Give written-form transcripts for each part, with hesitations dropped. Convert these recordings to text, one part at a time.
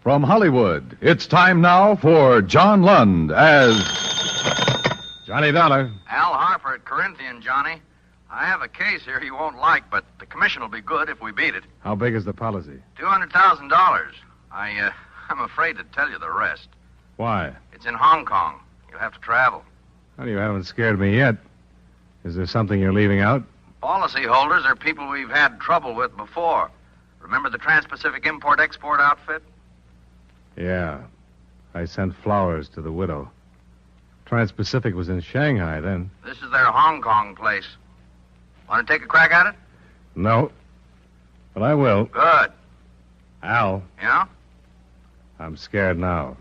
From Hollywood, it's time now for John Lund as Johnny Dollar. Al Harper at Corinthian, Johnny. I have a case here you won't like, but the commission will be good if we beat it. How big is the policy? $200,000. I'm afraid to tell you the rest. Why? It's in Hong Kong. You'll have to travel. Well, you haven't scared me yet. Is there something you're leaving out? Policyholders are people we've had trouble with before. Remember the Trans-Pacific Import-Export outfit? Yeah. I sent flowers to the widow. Trans-Pacific was in Shanghai then. This is their Hong Kong place. Want to take a crack at it? No. But I will. Good. Al, Yeah? I'm scared now.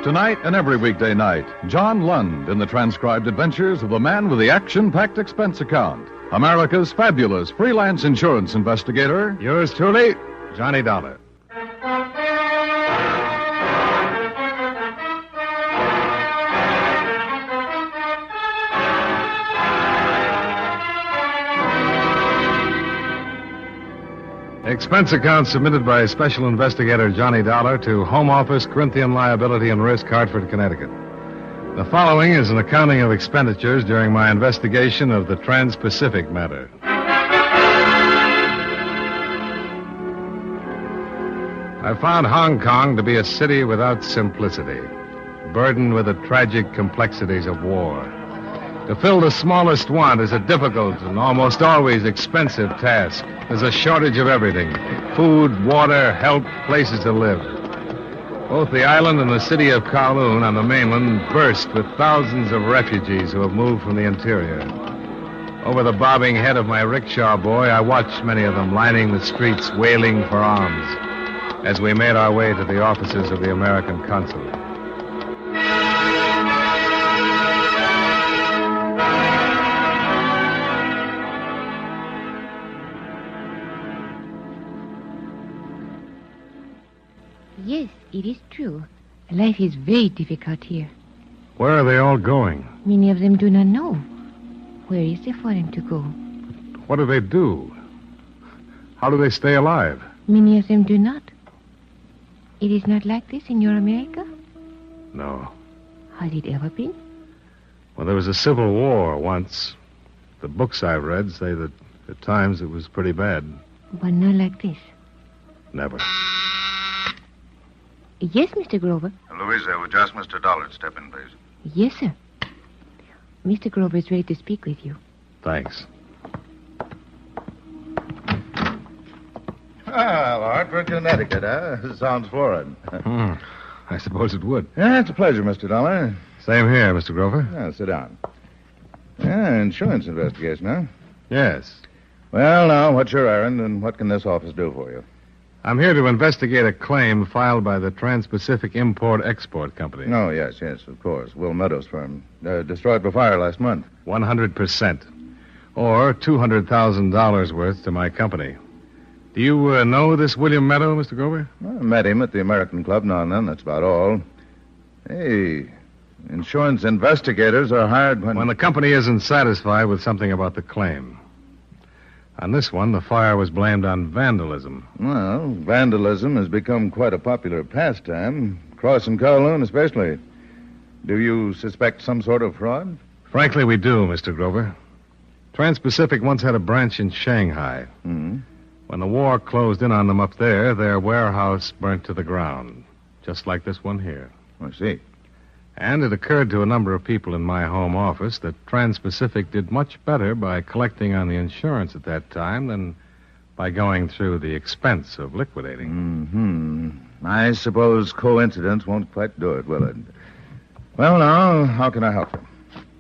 Tonight and every weekday night, John Lund in the transcribed adventures of the man with the action-packed expense account. America's fabulous freelance insurance investigator. Yours truly, Johnny Dollar. Expense account submitted by Special Investigator Johnny Dollar to Home Office, Corinthian Liability and Risk, Hartford, Connecticut. The following is an accounting of expenditures during my investigation of the Trans-Pacific matter. I found Hong Kong to be a city without simplicity, burdened with the tragic complexities of war. To fill the smallest want is a difficult and almost always expensive task. There's a shortage of everything: food, water, help, places to live. Both the island and the city of Kowloon on the mainland burst with thousands of refugees who have moved from the interior. Over the bobbing head of my rickshaw boy, I watched many of them lining the streets, wailing for alms, as we made our way to the offices of the American consulate. Yes, it is true. Life is very difficult here. Where are they all going? Many of them do not know. Where is there for them to go? What do they do? How do they stay alive? Many of them do not. It is not like this in your America? No. Has it ever been? Well, there was a civil war once. The books I've read say that at times it was pretty bad. But not like this. Never. Yes, Mr. Grover. Louisa, would just Mr. Dollar step in, please? Yes, sir. Mr. Grover is ready to speak with you. Thanks. Hartford, Connecticut, huh? Sounds foreign. I suppose it would. Yeah, it's a pleasure, Mr. Dollar. Same here, Mr. Grover. Yeah, sit down. Yeah, insurance investigation, huh? Yes. Well, now, what's your errand, and what can this office do for you? I'm here to investigate a claim filed by the Trans-Pacific Import-Export Company. Oh, yes, of course. Will Meadows' firm. Destroyed by fire last month. 100%. Or $200,000 worth to my company. Do you know this William Meadow, Mr. Grover? Well, I met him at the American Club now and then. That's about all. Hey, insurance investigators are hired when the company isn't satisfied with something about the claim. On this one, the fire was blamed on vandalism. Well, vandalism has become quite a popular pastime, crossing Kowloon especially. Do you suspect some sort of fraud? Frankly, we do, Mr. Grover. Trans-Pacific once had a branch in Shanghai. Hmm. When the war closed in on them up there, their warehouse burnt to the ground, just like this one here. I see. And it occurred to a number of people in my home office that Trans-Pacific did much better by collecting on the insurance at that time than by going through the expense of liquidating. Mm-hmm. I suppose coincidence won't quite do it, will it? Well, now, how can I help you?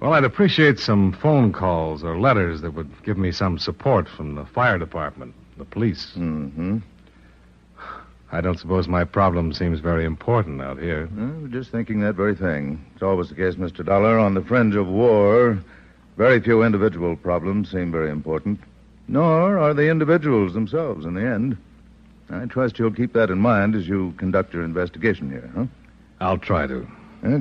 Well, I'd appreciate some phone calls or letters that would give me some support from the fire department, the police. Mm-hmm. I don't suppose my problem seems very important out here. Well, just thinking that very thing. It's always the case, Mr. Dollar. On the fringe of war, very few individual problems seem very important. Nor are the individuals themselves in the end. I trust you'll keep that in mind as you conduct your investigation here, huh? I'll try to.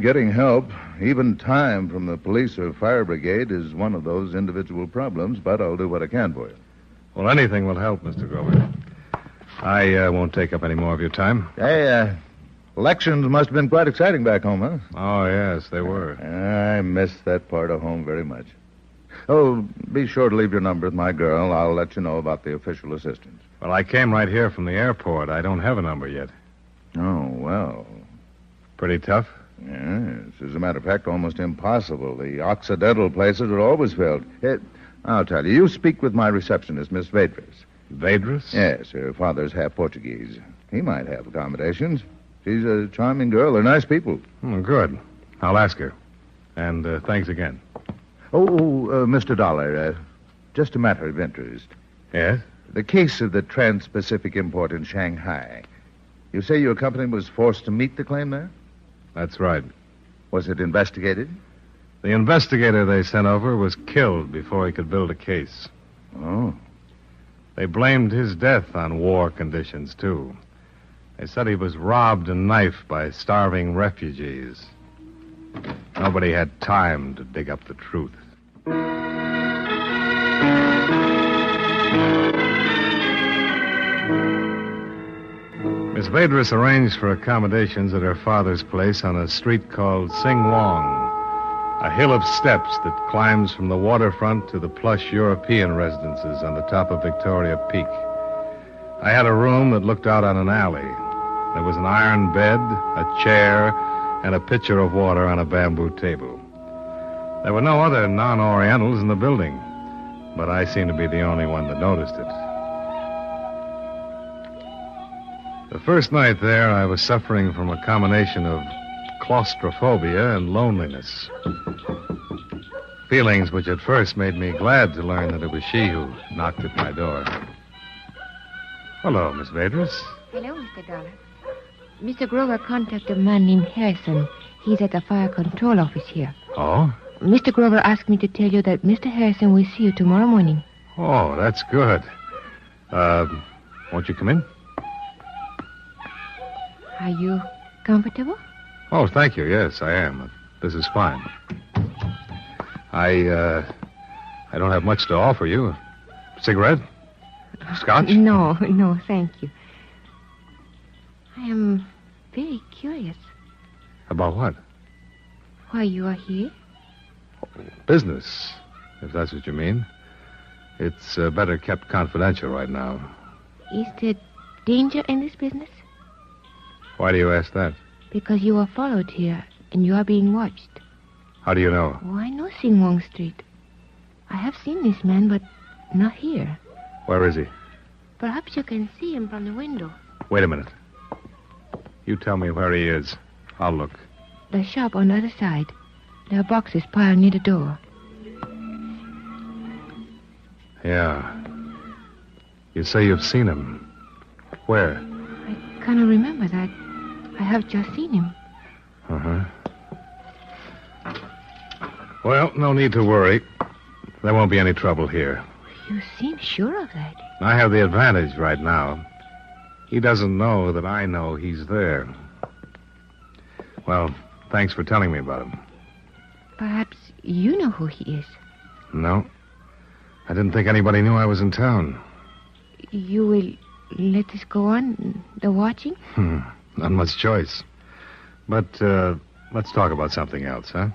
Getting help, even time from the police or fire brigade, is one of those individual problems, but I'll do what I can for you. Well, anything will help, Mr. Grover. I won't take up any more of your time. Hey, elections must have been quite exciting back home, huh? Oh, yes, they were. I miss that part of home very much. Oh, be sure to leave your number with my girl. I'll let you know about the official assistant. Well, I came right here from the airport. I don't have a number yet. Oh, well. Pretty tough? Yes, as a matter of fact, almost impossible. The Occidental places are always filled. I'll tell you, you speak with my receptionist, Miss Vadris. Vadris? Yes, her father's half Portuguese. He might have accommodations. She's a charming girl. They're nice people. Good. I'll ask her. And thanks again. Mr. Dollar, just a matter of interest. Yes? The case of the Trans-Pacific import in Shanghai. You say your company was forced to meet the claim there? That's right. Was it investigated? The investigator they sent over was killed before he could build a case. Oh. They blamed his death on war conditions, too. They said he was robbed and knifed by starving refugees. Nobody had time to dig up the truth. Miss Vadris arranged for accommodations at her father's place on a street called Sing Wong, a hill of steps that climbs from the waterfront to the plush European residences on the top of Victoria Peak. I had a room that looked out on an alley. There was an iron bed, a chair, and a pitcher of water on a bamboo table. There were no other non-Orientals in the building, but I seemed to be the only one that noticed it. The first night there, I was suffering from a combination of claustrophobia and loneliness. Feelings which at first made me glad to learn that it was she who knocked at my door. Hello, Miss Vadris. Hello, Mr. Dollar. Mr. Grover contacted a man named Harrison. He's at the fire control office here. Oh? Mr. Grover asked me to tell you that Mr. Harrison will see you tomorrow morning. Oh, that's good. Won't you come in? Are you comfortable? Oh, thank you. Yes, I am. This is fine. I don't have much to offer you. Cigarette? Scotch? No, thank you. I am very curious. About what? Why you are here? Business, if that's what you mean. It's better kept confidential right now. Is there danger in this business? Why do you ask that? Because you are followed here and you are being watched. How do you know? Oh, I know Sing Wong Street. I have seen this man, but not here. Where is he? Perhaps you can see him from the window. Wait a minute. You tell me where he is. I'll look. The shop on the other side. There are boxes piled near the door. Yeah. You say you've seen him. Where? I cannot remember that. I have just seen him. Uh-huh. Well, no need to worry. There won't be any trouble here. You seem sure of that. I have the advantage right now. He doesn't know that I know he's there. Well, thanks for telling me about him. Perhaps you know who he is. No. I didn't think anybody knew I was in town. You will let this go on, the watching? Not much choice. But let's talk about something else, huh?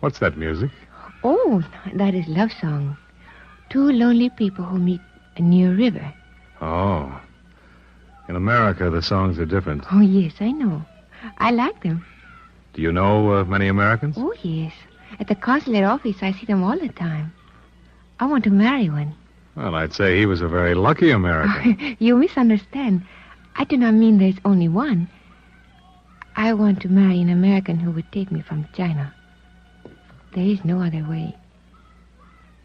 What's that music? Oh, that is love song. Two lonely people who meet near a river. Oh. In America, the songs are different. Oh, yes, I know. I like them. Do you know many Americans? Oh, yes. At the consulate office, I see them all the time. I want to marry one. Well, I'd say he was a very lucky American. You misunderstand. I do not mean there's only one. I want to marry an American who would take me from China. There is no other way.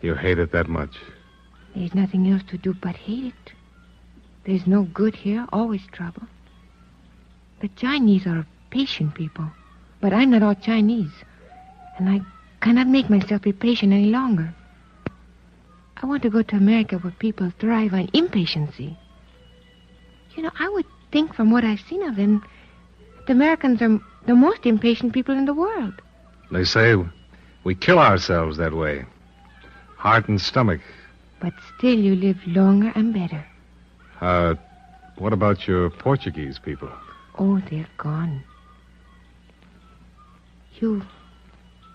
You hate it that much? There's nothing else to do but hate it. There's no good here, always trouble. The Chinese are patient people, but I'm not all Chinese, and I cannot make myself be patient any longer. I want to go to America where people thrive on impatience. You know, I would think from what I've seen of them, the Americans are the most impatient people in the world. They say we kill ourselves that way. Heart and stomach, But still you live longer and better. What about your Portuguese people? Oh, they're gone. You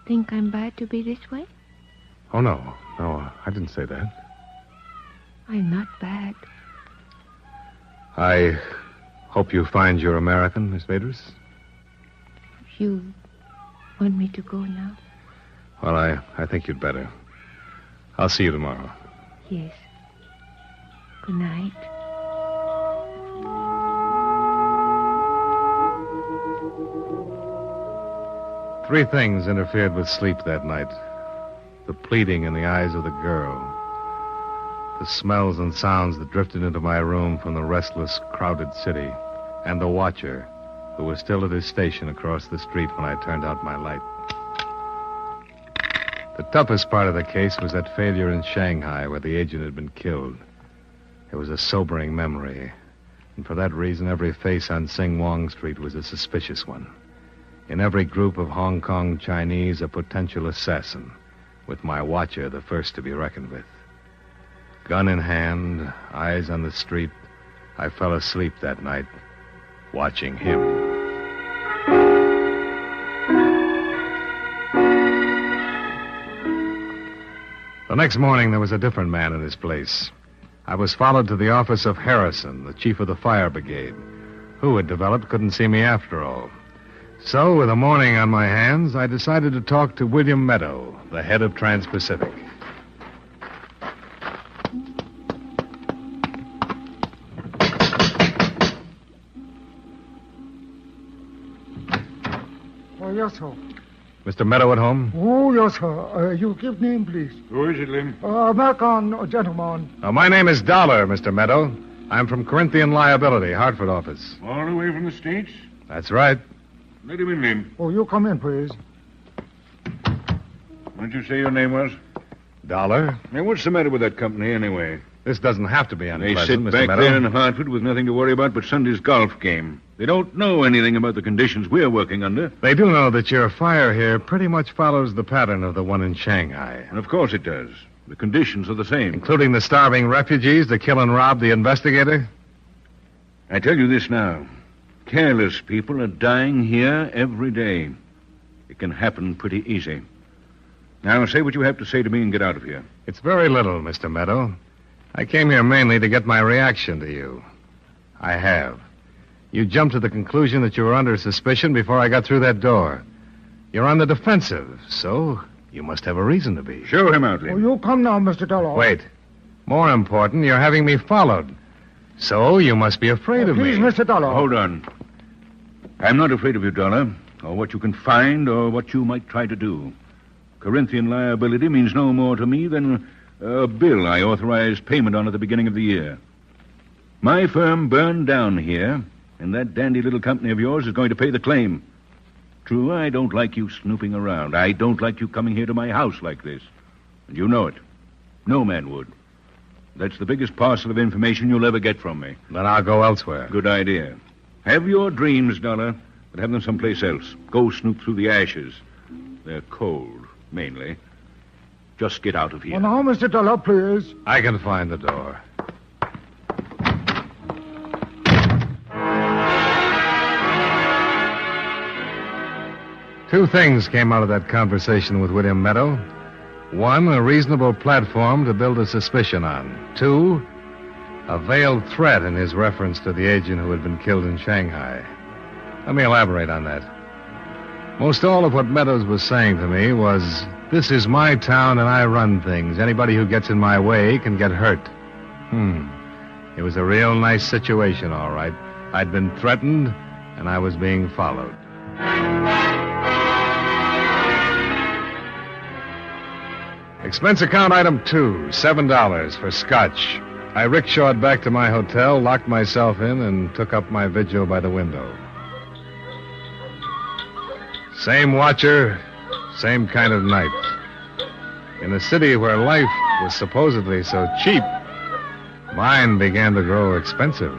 think I'm bad to be this way? Oh, no. No, I didn't say that. I'm not bad. I hope you find your American, Miss Vaders. You want me to go now? Well, I think you'd better. I'll see you tomorrow. Yes. Good night. Three things interfered with sleep that night. The pleading in the eyes of the girl. The smells and sounds that drifted into my room from the restless, crowded city. And the watcher, who was still at his station across the street when I turned out my light. The toughest part of the case was that failure in Shanghai where the agent had been killed. It was a sobering memory. And for that reason, every face on Sing Wong Street was a suspicious one. In every group of Hong Kong Chinese, a potential assassin, with my watcher the first to be reckoned with. Gun in hand, eyes on the street, I fell asleep that night, watching him. The next morning, there was a different man in his place. I was followed to the office of Harrison, the chief of the fire brigade, who, it developed, couldn't see me after all. So, with the morning on my hands, I decided to talk to William Meadow, the head of Trans-Pacific. Oh, yes, sir. Mr. Meadow at home? Oh, yes, sir. You give name, please. Who is it, Lim? American gentleman. My name is Dollar, Mr. Meadow. I'm from Corinthian Liability, Hartford office. All the way from the States? That's right. Let him in, Lim. Oh, you come in, please. What did you say your name was? Dollar? Now, what's the matter with that company, anyway? This doesn't have to be They unpleasant, sit Mr. back Meadow. there in Hartford with nothing to worry about but Sunday's golf game. They don't know anything about the conditions we're working under. They do know that your fire here pretty much follows the pattern of the one in Shanghai, And of course it does. The conditions are the same. including the starving refugees, the kill and rob the investigator. I tell you this now. Careless people are dying here every day. It can happen pretty easy. Now, say what you have to say to me and get out of here. It's very little, Mr. Meadow. I came here mainly to get my reaction to you. I have. You jumped to the conclusion that you were under suspicion before I got through that door. You're on the defensive, so you must have a reason to be. Show him out, Oh, Lim. you come now, Mr. Dollar. Wait. More important, you're having me followed. So you must be afraid of Please, me. Mr. Dollar. Hold on. I'm not afraid of you, Dollar, or what you can find, or what you might try to do. Corinthian liability means no more to me than a bill I authorized payment on at the beginning of the year. My firm burned down here, and that dandy little company of yours is going to pay the claim. True, I don't like you snooping around. I don't like you coming here to my house like this. And you know it. No man would. That's the biggest parcel of information you'll ever get from me. Then I'll go elsewhere. Good idea. Have your dreams, Dollar, but have them someplace else. Go snoop through the ashes. They're cold, mainly. Just get out of here. Oh, now, Mr. Dollar, please. I can find the door. Two things came out of that conversation with William Meadow. One, a reasonable platform to build a suspicion on. Two, a veiled threat in his reference to the agent who had been killed in Shanghai. Let me elaborate on that. Most all of what Meadows was saying to me was, this is my town and I run things. Anybody who gets in my way can get hurt. It was a real nice situation, all right. I'd been threatened, and I was being followed. Expense account item 2, $7 for scotch. I rickshawed back to my hotel, locked myself in, and took up my vigil by the window. Same watcher, same kind of night. In a city where life was supposedly so cheap, mine began to grow expensive.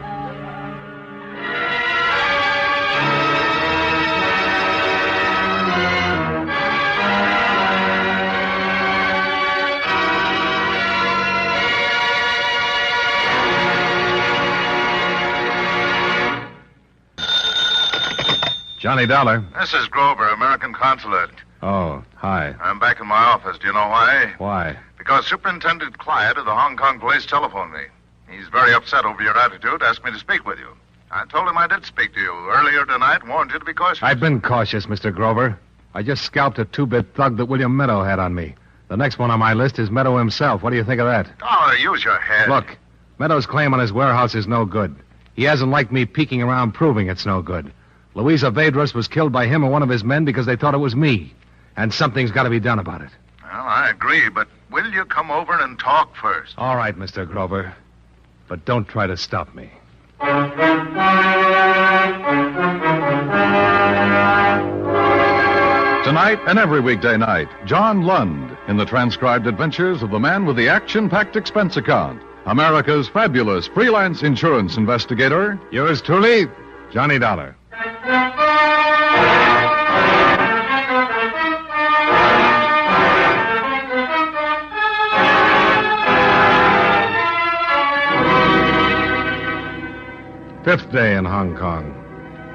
Johnny Dollar. This is Grover, American Consulate. Oh, hi. I'm back in my office. Do you know why? Why? Because Superintendent Clyde of the Hong Kong police telephoned me. He's very upset over your attitude, asked me to speak with you. I told him I did speak to you earlier tonight, warned you to be cautious. I've been cautious, Mr. Grover. I just scalped a two-bit thug that William Meadow had on me. The next one on my list is Meadow himself. What do you think of that? Dollar, use your head. Look, Meadow's claim on his warehouse is no good. He hasn't liked me peeking around proving it's no good. Louisa Vedras was killed by him or one of his men because they thought it was me. And something's got to be done about it. Well, I agree, but will you come over and talk first? All right, Mr. Grover. But don't try to stop me. Tonight and every weekday night, John Lund in the transcribed adventures of the man with the action-packed expense account, America's fabulous freelance insurance investigator. Yours truly, Johnny Dollar. Fifth day in Hong Kong.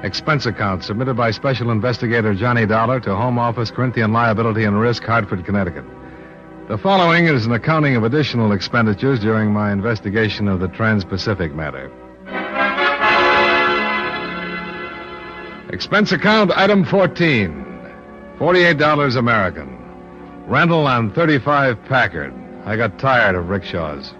Expense account submitted by Special Investigator Johnny Dollar to Home Office, Corinthian Liability and Risk, Hartford, Connecticut. The following is an accounting of additional expenditures during my investigation of the Trans-Pacific matter. Expense account item 14. $48 American. Rental on 35 Packard. I got tired of rickshaws.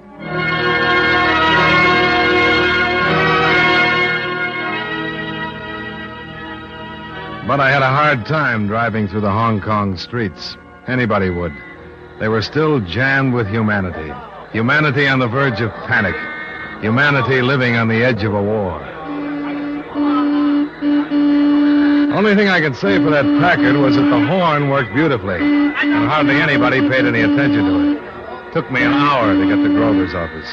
But I had a hard time driving through the Hong Kong streets. Anybody would. They were still jammed with humanity. Humanity on the verge of panic. Humanity living on the edge of a war. Only thing I could say for that Packard was that the horn worked beautifully, and hardly anybody paid any attention to it. Took me an hour to get to Grover's office.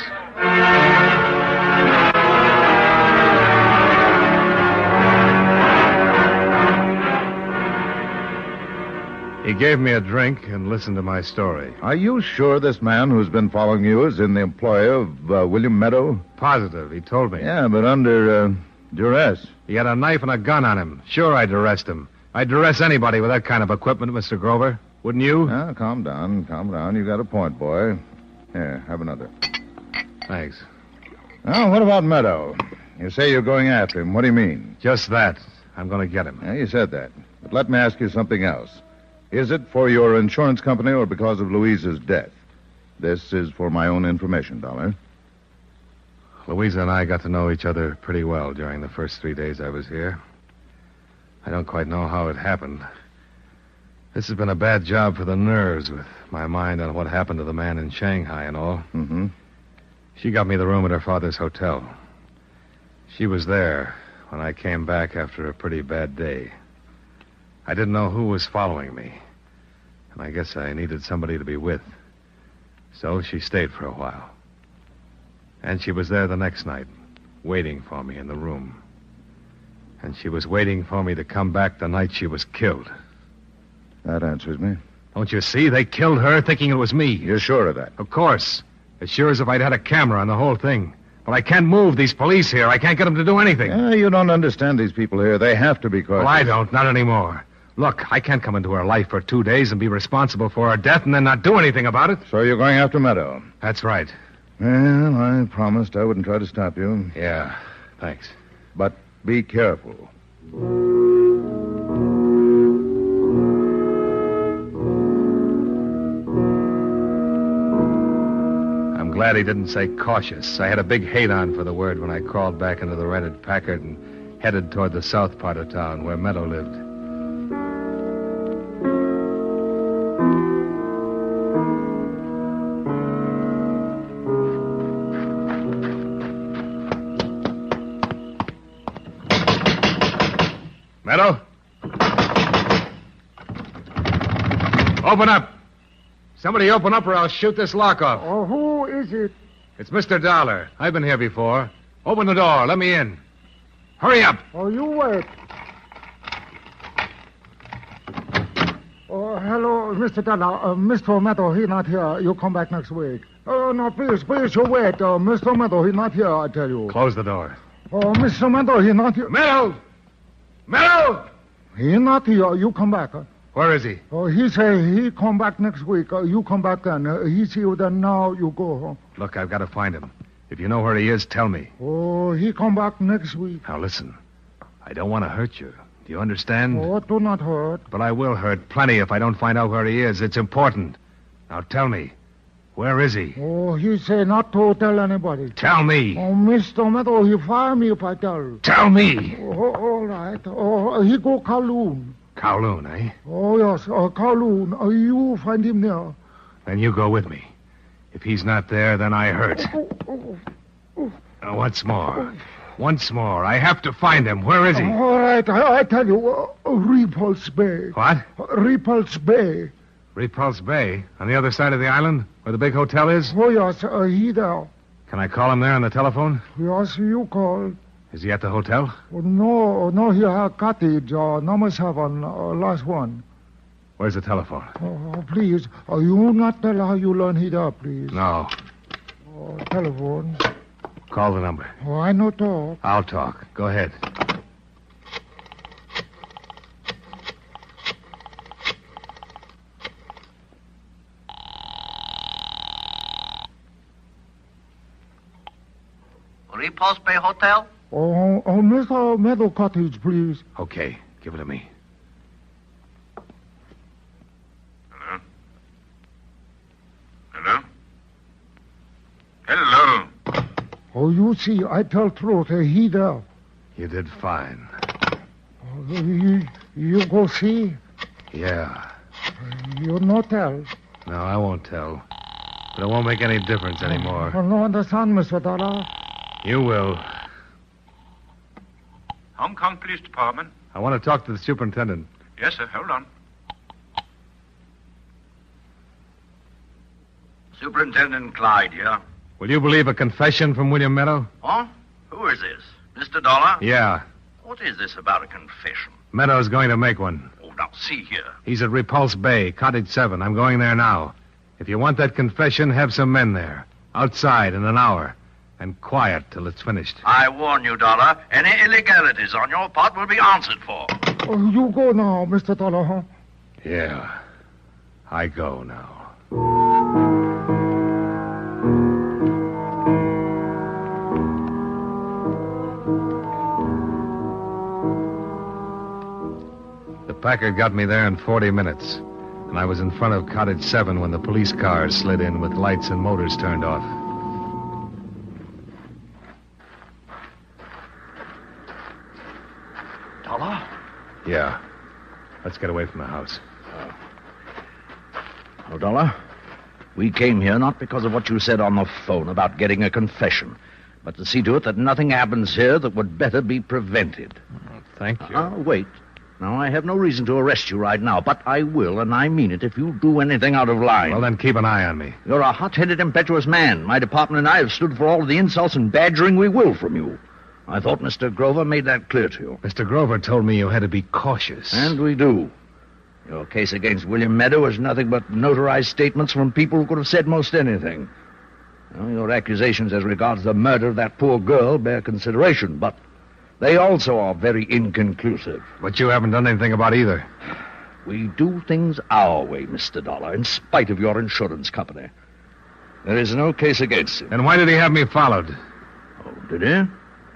He gave me a drink and listened to my story. Are you sure this man who's been following you is in the employ of William Meadow? Positive, he told me. Yeah, but under duress. He had a knife and a gun on him. Sure, I'd arrest him. I'd arrest anybody with that kind of equipment, Mr. Grover. Wouldn't you? Now, calm down, calm down. You got a point, boy. Here, have another. Thanks. Now, what about Meadow? You say you're going after him. What do you mean? Just that. I'm going to get him. Yeah, you said that. But let me ask you something else. Is it for your insurance company or because of Louisa's death? This is for my own information, Dollar. Louisa and I got to know each other pretty well during the first 3 days I was here. I don't quite know how it happened. This has been a bad job for the nerves, with my mind on what happened to the man in Shanghai and all. Mm-hmm. She got me the room at her father's hotel. She was there when I came back after a pretty bad day. I didn't know who was following me, and I guess I needed somebody to be with. So she stayed for a while. And she was there the next night, waiting for me in the room. And she was waiting for me to come back the night she was killed. That answers me. Don't you see? They killed her thinking it was me. You're sure of that? Of course. As sure as if I'd had a camera on the whole thing. But I can't move these police here. I can't get them to do anything. Yeah, you don't understand these people here. They have to be cautious. Well, I don't. Not anymore. Look, I can't come into her life for 2 days and be responsible for her death and then not do anything about it. So you're going after Meadow? That's right. Well, I promised I wouldn't try to stop you. Yeah, thanks. But be careful. I'm glad he didn't say cautious. I had a big hate on for the word when I crawled back into the rented Packard and headed toward the south part of town where Meadow lived. Meadow? Open up. Somebody open up or I'll shoot this lock off. Oh, who is it? It's Mr. Dollar. I've been here before. Open the door. Let me in. Hurry up. Oh, you wait. Oh, hello, Mr. Dollar. Mr. Meadow, he's not here. You come back next week. Oh, no, please, you wait. Mr. Meadow, he's not here, I tell you. Close the door. Oh, Mr. Meadow, he's not here. Meadow! Meadow! He not here. You come back. Where is he? He say he come back next week. You come back then. He see you then. Now you go. Look, I've got to find him. If you know where he is, tell me. Oh, he come back next week. Now, listen. I don't want to hurt you. Do you understand? Oh, do not hurt. But I will hurt plenty if I don't find out where he is. It's important. Now, tell me. Where is he? Oh, he say not to tell anybody. Tell me. Oh, Mr. Meadow, he fire me if I tell. Tell me. Oh, all right. Oh, he go Kowloon. Kowloon, eh? Oh, yes, Kowloon. You find him there. Then you go with me. If he's not there, then I hurt. Now, once more. I have to find him. Where is he? All right, I tell you, Repulse Bay. What? Repulse Bay. Repulse Bay? On the other side of the island? Where the big hotel is? Oh, yes, he there. Can I call him there on the telephone? Yes, you call. Is he at the hotel? Oh, no, he have cottage, number 7, last one. Where's the telephone? Oh, please, you not tell how you learn he there, please. No. Oh, telephone. Call the number. Oh, I no talk. I'll talk. Go ahead. Repulse Bay Hotel? Oh, Mr. Meadow Cottage, please. Okay, give it to me. Hello? Hello? Hello? Oh, you see, I tell truth, he there. You did fine. Oh, you go see? Yeah. You no tell. No, I won't tell. But it won't make any difference anymore. I no understand, Mr. Dollar. You will. Hong Kong Police Department. I want to talk to the superintendent. Yes, sir. Hold on. Superintendent Clyde here. Will you believe a confession from William Meadow? Oh? Who is this? Mr. Dollar? Yeah. What is this about a confession? Meadow's going to make one. Oh, now, see here. He's at Repulse Bay, Cottage 7. I'm going there now. If you want that confession, have some men there. Outside in an hour. And quiet till it's finished. I warn you, Dollar, any illegalities on your part will be answered for. Oh, you go now, Mr. Dollar, huh? Yeah. I go now. The Packard got me there in 40 minutes. And I was in front of Cottage 7 when the police cars slid in with lights and motors turned off. Dollar? Yeah. Let's get away from the house. Oh, Dollar, we came here not because of what you said on the phone about getting a confession, but to see to it that nothing happens here that would better be prevented. Thank you. Wait. Now, I have no reason to arrest you right now, but I will, and I mean it, if you do anything out of line. Well, then keep an eye on me. You're a hot-headed, impetuous man. My department and I have stood for all of the insults and badgering we will from you. I thought Mr. Grover made that clear to you. Mr. Grover told me you had to be cautious. And we do. Your case against William Meadow is nothing but notarized statements from people who could have said most anything. Well, your accusations as regards the murder of that poor girl bear consideration, but they also are very inconclusive. But you haven't done anything about either. We do things our way, Mr. Dollar, in spite of your insurance company. There is no case against him. Then why did he have me followed? Oh, did he?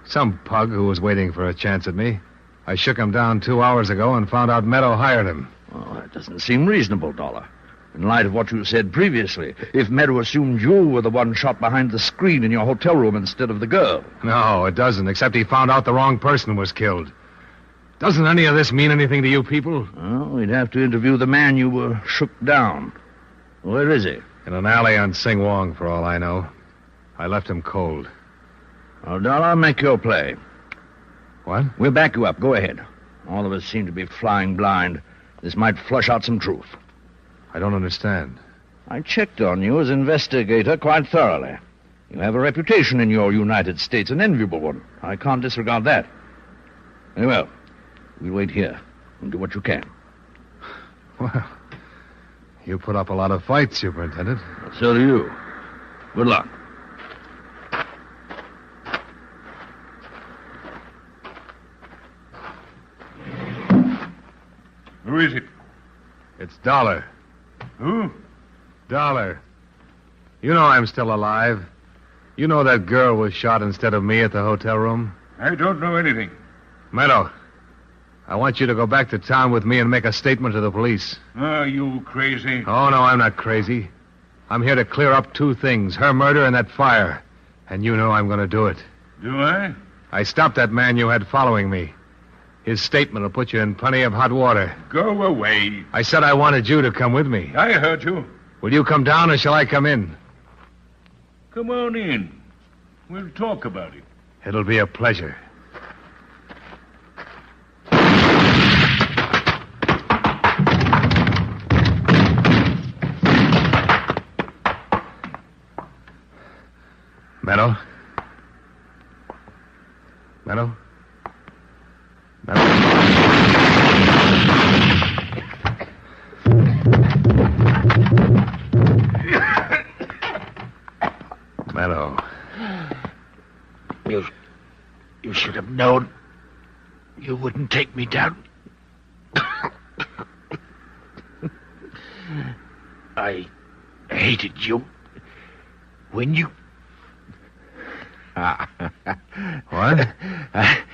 Some pug who was waiting for a chance at me. I shook him down 2 hours ago and found out Meadow hired him. Oh, that doesn't seem reasonable, Dollar. In light of what you said previously, if Meadow assumed you were the one shot behind the screen in your hotel room instead of the girl. No, it doesn't, except he found out the wrong person was killed. Doesn't any of this mean anything to you people? Well, we'd have to interview the man you were shook down. Where is he? In an alley on Sing Wong, for all I know. I left him cold. Oh, Dollar, make your play. What? We'll back you up. Go ahead. All of us seem to be flying blind. This might flush out some truth. I don't understand. I checked on you as investigator quite thoroughly. You have a reputation in your United States, an enviable one. I can't disregard that. Very well. We'll wait here and do what you can. Well, you put up a lot of fights, Superintendent. So do you. Good luck. is it? It's Dollar. Who? Dollar. You know I'm still alive. You know that girl was shot instead of me at the hotel room? I don't know anything. Meadow, I want you to go back to town with me and make a statement to the police. Are you crazy? Oh, no, I'm not crazy. I'm here to clear up two things, her murder and that fire. And you know I'm going to do it. Do I? I stopped that man you had following me. His statement will put you in plenty of hot water. Go away. I said I wanted you to come with me. I heard you. Will you come down or shall I come in? Come on in. We'll talk about it. It'll be a pleasure. Meadow? Meadow? Meadow. You should have known you wouldn't take me down. I hated you when you... What? I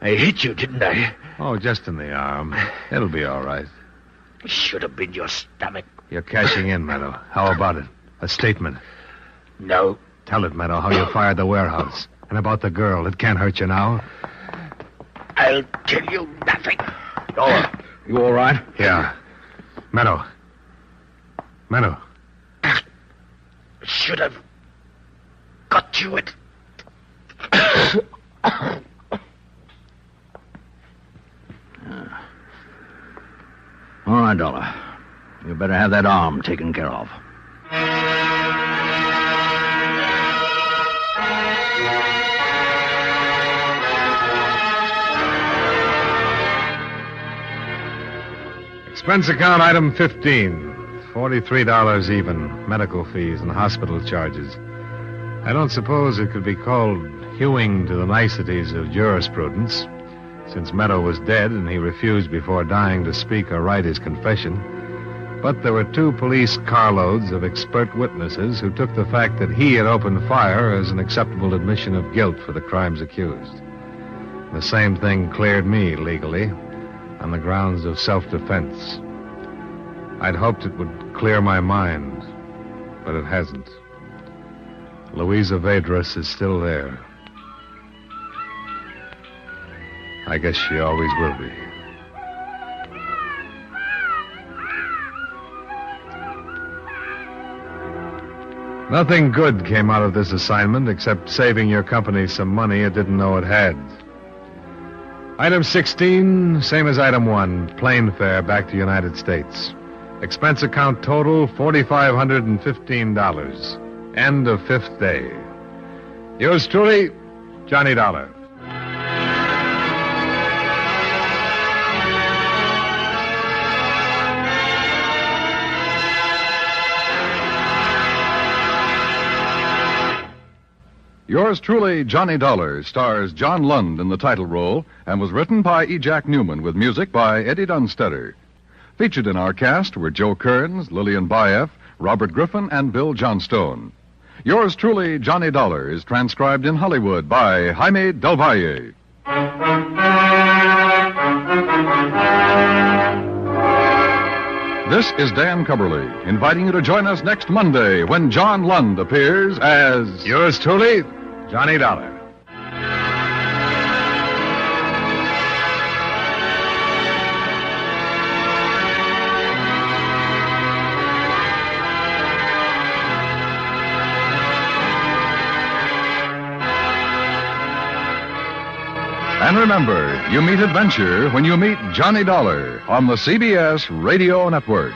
hit you, didn't I? Oh, just in the arm. It'll be all right. Should have been your stomach. You're cashing in, Meadow. How about it? A statement. No. Tell it, Meadow, how you fired the warehouse. And about the girl. It can't hurt you now. I'll tell you nothing. Oh, you all right? Yeah. Meadow. Meadow. Should have got you it. All right, Dollar. You better have that arm taken care of. Expense account item 15. $43 even. Medical fees and hospital charges. I don't suppose it could be called hewing to the niceties of jurisprudence, since Meadow was dead and he refused before dying to speak or write his confession. But there were 2 police carloads of expert witnesses who took the fact that he had opened fire as an acceptable admission of guilt for the crimes accused. The same thing cleared me legally on the grounds of self-defense. I'd hoped it would clear my mind, but it hasn't. Louisa Vedras is still there. I guess she always will be. Nothing good came out of this assignment except saving your company some money it didn't know it had. Item 16, same as item 1, plane fare back to United States. Expense account total, $4,515. End of 5th day. Yours truly, Johnny Dollar. Yours truly, Johnny Dollar, stars John Lund in the title role and was written by E. Jack Newman with music by Eddie Dunstetter. Featured in our cast were Joe Kearns, Lillian Baeff, Robert Griffin, and Bill Johnstone. Yours truly, Johnny Dollar, is transcribed in Hollywood by Jaime Del Valle. This is Dan Cubberly, inviting you to join us next Monday when John Lund appears as... Yours truly, Johnny Dollar. And remember, you meet adventure when you meet Johnny Dollar on the CBS Radio Network.